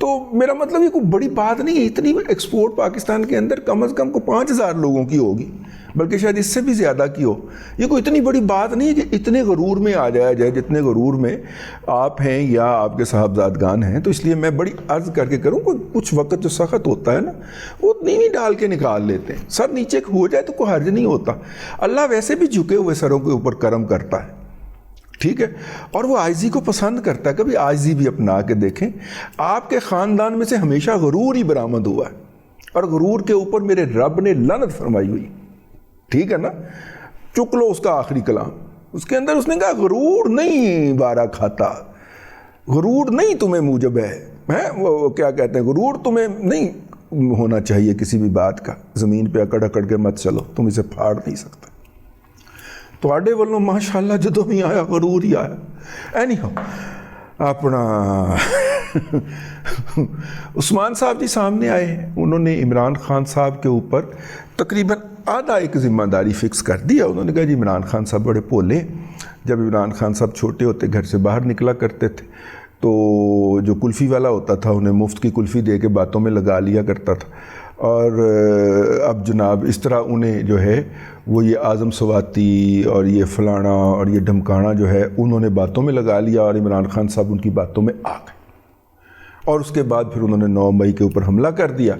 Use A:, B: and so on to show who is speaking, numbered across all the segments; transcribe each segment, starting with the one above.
A: تو میرا مطلب یہ کوئی بڑی بات نہیں ہے، اتنی ایکسپورٹ پاکستان کے اندر کم از کم کو 5,000 لوگوں کی ہوگی، بلکہ شاید اس سے بھی زیادہ کی ہو۔ یہ کوئی اتنی بڑی بات نہیں ہے کہ اتنے غرور میں آ جایا جائے جتنے غرور میں آپ ہیں یا آپ کے صاحبزادگان ہیں۔ تو اس لیے میں بڑی عرض کر کے کروں، کچھ وقت جو سخت ہوتا ہے نا وہ نیوی ڈال کے نکال لیتے ہیں، سر نیچے ہو جائے تو کوئی حرج نہیں ہوتا۔ اللہ ویسے بھی جھکے ہوئے سروں کے اوپر کرم کرتا ہے، ٹھیک ہے، اور وہ عاجزی کو پسند کرتا ہے۔ کبھی عاجزی بھی اپنا کے دیکھیں۔ آپ کے خاندان میں سے ہمیشہ غرور ہی برآمد ہوا ہے، اور غرور کے اوپر میرے رب نے لعنت فرمائی ہوئی، ٹھیک ہے نا۔ چک لو اس کا آخری کلام، اس کے اندر اس نے کہا غرور نہیں بارہ کھاتا، غرور نہیں تمہیں موجب ہے، وہ کیا کہتے ہیں، غرور تمہیں نہیں ہونا چاہیے کسی بھی بات کا، زمین پہ اکڑ اکڑ کے مت چلو، تم اسے پھاڑ نہیں سکتے۔ تو آڈے والوں ماشاءاللہ جدوں بھی آیا غرور ہی آیا۔ اینی ہاؤ اپنا عثمان صاحب جی سامنے آئے ہیں، انہوں نے عمران خان صاحب کے اوپر تقریباً آدھا ایک ذمہ داری فکس کر دیا۔ انہوں نے کہا جی عمران خان صاحب بڑے بھولے، جب عمران خان صاحب چھوٹے ہوتے گھر سے باہر نکلا کرتے تھے تو جو کلفی والا ہوتا تھا انہیں مفت کی کلفی دے کے باتوں میں لگا لیا کرتا تھا، اور اب جناب اس طرح انہیں جو ہے وہ یہ اعظم سواتی اور یہ فلانا اور یہ ڈھمکانا جو ہے انہوں نے باتوں میں لگا لیا، اور عمران خان صاحب ان کی باتوں میں آ گئے، اور اس کے بعد پھر انہوں نے 9 مئی کے اوپر حملہ کر دیا،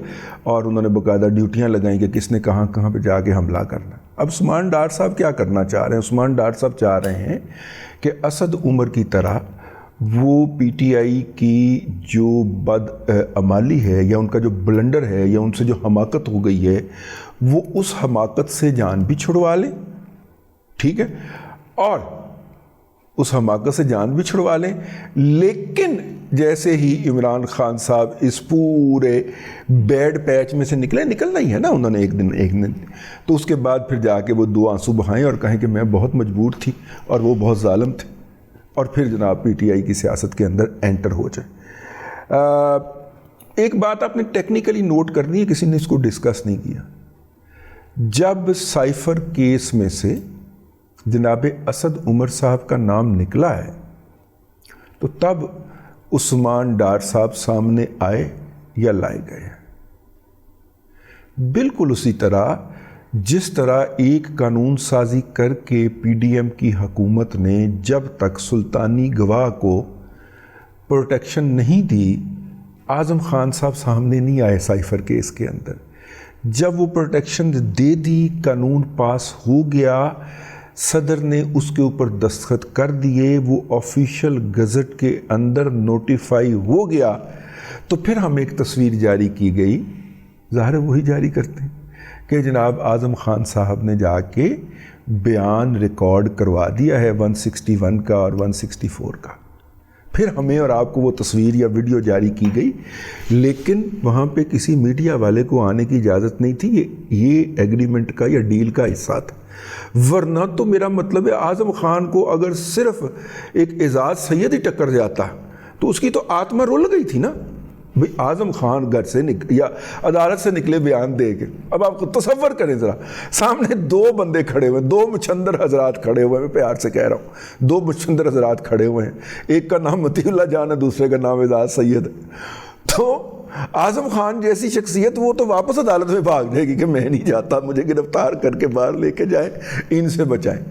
A: اور انہوں نے باقاعدہ ڈیوٹیاں لگائیں کہ کس نے کہاں کہاں پہ جا کے حملہ کرنا۔ اب عثمان ڈار صاحب کیا کرنا چاہ رہے ہیں؟ عثمان ڈار صاحب چاہ رہے ہیں کہ اسد عمر کی طرح وہ پی ٹی آئی کی جو بد عمالی ہے یا ان کا جو بلنڈر ہے یا ان سے جو حماقت ہو گئی ہے وہ اس حماقت سے جان بھی چھڑوا لیں، ٹھیک ہے، اور اس حماقت سے جان بھی چھڑوا لیں، لیکن جیسے ہی عمران خان صاحب اس پورے بیڈ پیچ میں سے نکلنا ہی ہے نا انہوں نے ایک دن، تو اس کے بعد پھر جا کے وہ 2 آنسو بہائیں اور کہیں کہ میں بہت مجبور تھی اور وہ بہت ظالم تھے، اور پھر جناب پی ٹی آئی کی سیاست کے اندر انٹر ہو جائے۔ ایک بات آپ نے ٹیکنیکلی نوٹ کرنی ہے، کسی نے اس کو ڈسکس نہیں کیا، جب سائفر کیس میں سے جناب اسد عمر صاحب کا نام نکلا ہے تو تب عثمان ڈار صاحب سامنے آئے یا لائے گئے؟ بالکل اسی طرح جس طرح ایک قانون سازی کر کے پی ڈی ایم کی حکومت نے جب تک سلطانی گواہ کو پروٹیکشن نہیں دی، اعظم خان صاحب سامنے نہیں آئے سائفر کیس کے اندر، جب وہ پروٹیکشن دے دی، قانون پاس ہو گیا، صدر نے اس کے اوپر دستخط کر دیے، وہ آفیشیل گزٹ کے اندر نوٹیفائی ہو گیا، تو پھر ہمیں ایک تصویر جاری کی گئی، ظاہر ہے وہی جاری کرتے ہیں کہ جناب اعظم خان صاحب نے جا کے بیان ریکارڈ کروا دیا ہے 161 کا اور 164 کا، پھر ہمیں اور آپ کو وہ تصویر یا ویڈیو جاری کی گئی، لیکن وہاں پہ کسی میڈیا والے کو آنے کی اجازت نہیں تھی، یہ ایگریمنٹ کا یا ڈیل کا حصہ تھا، ورنہ تو میرا مطلب ہے اعظم خان کو اگر صرف ایک اعزاز سید ہی ٹکر جاتا تو اس کی تو آتما رول گئی تھی نا، بھئی اعظم خان گھر سے یا عدالت سے نکلے بیان دے کے، اب آپ کو تصور کریں ذرا، سامنے 2 بندے کھڑے ہوئے ہیں، 2 مچھندر حضرات کھڑے ہوئے ہیں، میں پیار سے کہہ رہا ہوں 2 مچھندر حضرات کھڑے ہوئے ہیں، ایک کا نام مطیع اللہ جان ہے، دوسرے کا نام اعزاز سید ہے، تو اعظم خان جیسی شخصیت وہ تو واپس عدالت میں بھاگ جائے گی کہ میں نہیں جاتا، مجھے گرفتار کر کے باہر لے کے جائیں، ان سے بچائیں،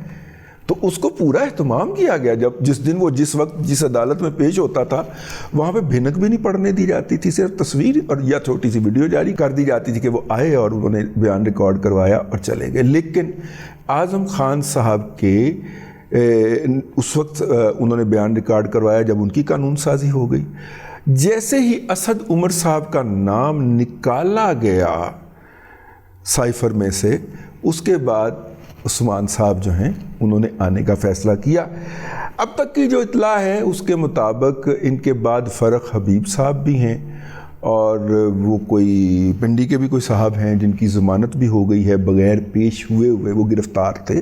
A: تو اس کو پورا اہتمام کیا گیا، جب جس دن وہ جس وقت جس عدالت میں پیش ہوتا تھا وہاں پہ بھنک بھی نہیں پڑھنے دی جاتی تھی، صرف تصویر اور یا چھوٹی سی ویڈیو جاری کر دی جاتی تھی کہ وہ آئے اور انہوں نے بیان ریکارڈ کروایا اور چلے گئے، لیکن اعظم خان صاحب کے اس وقت انہوں نے بیان ریکارڈ کروایا جب ان کی قانون سازی ہو گئی، جیسے ہی اسد عمر صاحب کا نام نکالا گیا سائفر میں سے، اس کے بعد عثمان صاحب جو ہیں انہوں نے آنے کا فیصلہ کیا۔ اب تک کی جو اطلاع ہے اس کے مطابق ان کے بعد فرق حبیب صاحب بھی ہیں، اور وہ کوئی پنڈی کے بھی کوئی صاحب ہیں جن کی ضمانت بھی ہو گئی ہے، بغیر پیش ہوئے وہ گرفتار تھے،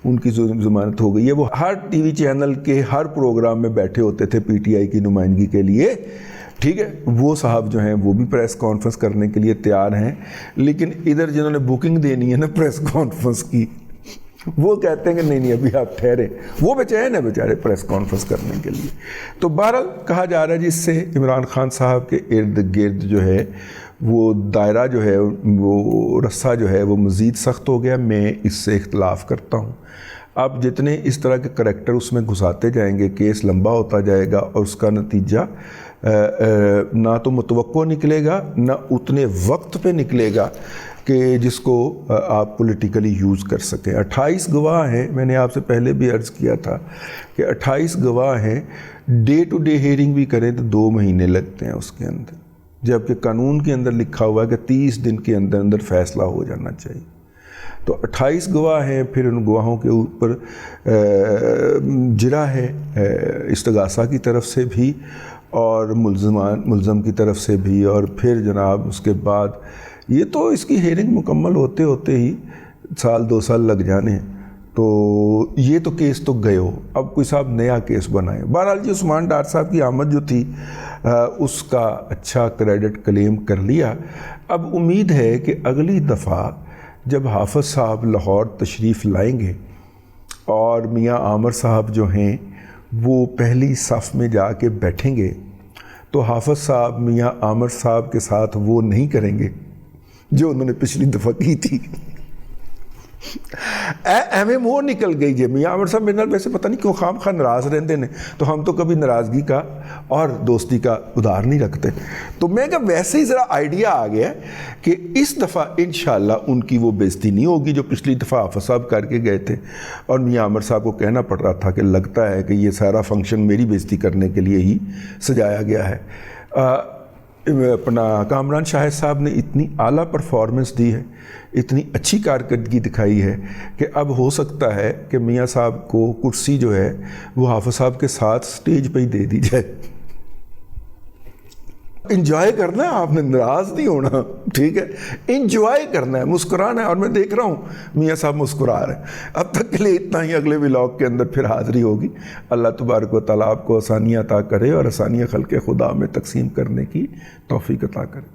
A: ان کی ضمانت ہو گئی ہے، وہ ہر ٹی وی چینل کے ہر پروگرام میں بیٹھے ہوتے تھے پی ٹی آئی کی نمائندگی کے لیے، ٹھیک ہے، وہ صاحب جو ہیں وہ بھی پریس کانفرنس کرنے کے لیے تیار ہیں، لیکن ادھر جنہوں نے بکنگ دینی ہے نا پریس کانفرنس کی، وہ کہتے ہیں کہ نہیں ابھی آپ ٹھہرے، وہ بے چین ہے بیچارے پریس کانفرنس کرنے کے لیے۔ تو بہرحال کہا جا رہا ہے جس سے عمران خان صاحب کے ارد گرد جو ہے وہ دائرہ جو ہے وہ رسہ جو ہے وہ مزید سخت ہو گیا۔ میں اس سے اختلاف کرتا ہوں۔ اب جتنے اس طرح کے کریکٹر اس میں گھساتے جائیں گے، کیس لمبا ہوتا جائے گا اور اس کا نتیجہ نہ تو متوقع نکلے گا نہ اتنے وقت پہ نکلے گا کہ جس کو آپ پولیٹیکلی یوز کر سکیں۔ 28 گواہ ہیں، میں نے آپ سے پہلے بھی عرض کیا تھا کہ 28 گواہ ہیں، ڈے ٹو ڈے ہیئرنگ بھی کریں تو 2 مہینے لگتے ہیں اس کے اندر، جبکہ قانون کے اندر لکھا ہوا ہے کہ 30 دن کے اندر اندر فیصلہ ہو جانا چاہیے۔ تو 28 گواہ ہیں، پھر ان گواہوں کے اوپر جرا ہے استغاثہ کی طرف سے بھی اور ملزم کی طرف سے بھی، اور پھر جناب اس کے بعد یہ تو اس کی ہیئرنگ مکمل ہوتے ہوتے ہی 1-2 سال لگ جانے ہیں۔ تو یہ تو کیس تو گئے ہو، اب کوئی صاحب نیا کیس بنائے۔ بہرحال جی عثمان ڈار صاحب کی آمد جو تھی اس کا اچھا کریڈٹ کلیم کر لیا۔ اب امید ہے کہ اگلی دفعہ جب حافظ صاحب لاہور تشریف لائیں گے اور میاں عامر صاحب جو ہیں وہ پہلی صف میں جا کے بیٹھیں گے تو حافظ صاحب میاں عامر صاحب کے ساتھ وہ نہیں کریں گے جو انہوں نے پچھلی دفعہ کی تھی۔ ایویں وہ نکل گئی جی میاں عامر صاحب میرے نال ویسے پتہ نہیں کیوں خام خواہ ناراض رہتے ہیں، تو ہم تو کبھی ناراضگی کا اور دوستی کا ادھار نہیں رکھتے۔ تو میں کہ ویسے ہی ذرا آئیڈیا آ گیا کہ اس دفعہ انشاءاللہ ان کی وہ بےزتی نہیں ہوگی جو پچھلی دفعہ حافظ صاحب کر کے گئے تھے، اور میاں عامر صاحب کو کہنا پڑ رہا تھا کہ لگتا ہے کہ یہ سارا فنکشن میری بےزتی کرنے کے لیے ہی سجایا گیا ہے۔ اپنا کامران شاہد صاحب نے اتنی اعلیٰ پرفارمنس دی ہے، اتنی اچھی کارکردگی دکھائی ہے کہ اب ہو سکتا ہے کہ میاں صاحب کو کرسی جو ہے وہ حافظ صاحب کے ساتھ سٹیج پہ ہی دے دی جائے۔ انجوائے کرنا ہے، آپ نے ناراض نہیں ہونا، ٹھیک ہے، انجوائے کرنا ہے، مسکرانا ہے، اور میں دیکھ رہا ہوں میاں صاحب مسکرا رہے ہیں۔ اب تک کے لیے اتنا ہی، اگلے ولاگ کے اندر پھر حاضری ہوگی۔ اللہ تبارک و تعالیٰ آپ کو آسانیاں عطا کرے اور آسانیاں خلق خدا میں تقسیم کرنے کی توفیق عطا کرے۔